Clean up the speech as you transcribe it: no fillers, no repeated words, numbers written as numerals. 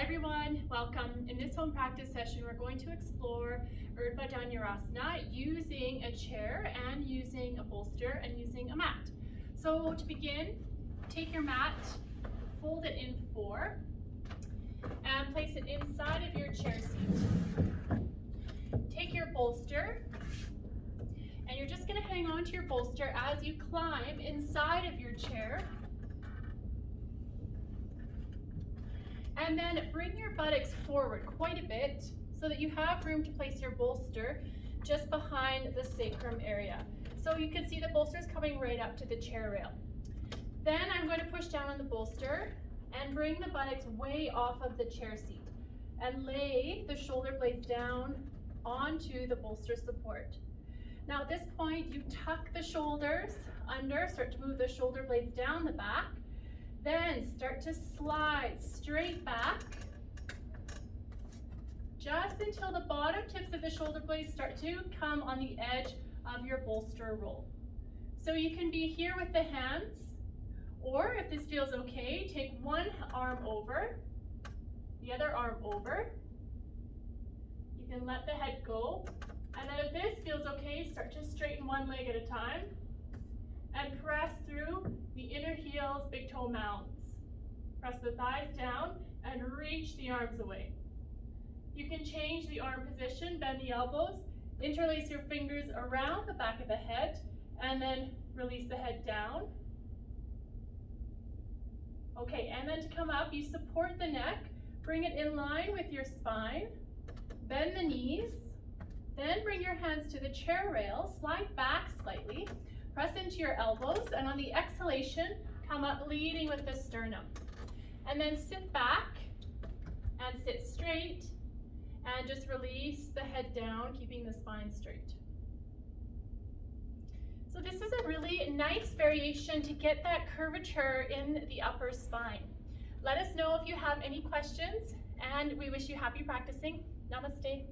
everyone, welcome. In this home practice session, we're going to explore Urdhva Dhanurasana using a chair and using a bolster and using a mat. So to begin, take your mat, fold it in four, and place it inside of your chair seat. Take your bolster, and you're just going to hang on to your bolster as you climb inside of your chair. And then bring your buttocks forward quite a bit so that you have room to place your bolster just behind the sacrum area. So you can see the bolster is coming right up to the chair rail. Then I'm going to push down on the bolster and bring the buttocks way off of the chair seat and lay the shoulder blades down onto the bolster support. Now at this point, you tuck the shoulders under, start to move the shoulder blades down the back. Then start to slide straight back, just until the bottom tips of the shoulder blades start to come on the edge of your bolster roll. So you can be here with the hands, or if this feels okay, take one arm over, the other arm over. You can let the head go, and then if this feels okay, start to straighten one leg at a time and press through the inner heels, big toe mounds. Press the thighs down and reach the arms away. You can change the arm position, bend the elbows, interlace your fingers around the back of the head, and then release the head down. Okay, and then to come up, you support the neck, bring it in line with your spine, bend the knees, then bring your hands to the chair rail, slide back slightly, press into your elbows, and on the exhalation, come up leading with the sternum. And then sit back and sit straight and just release the head down, keeping the spine straight. So this is a really nice variation to get that curvature in the upper spine. Let us know if you have any questions, and we wish you happy practicing. Namaste.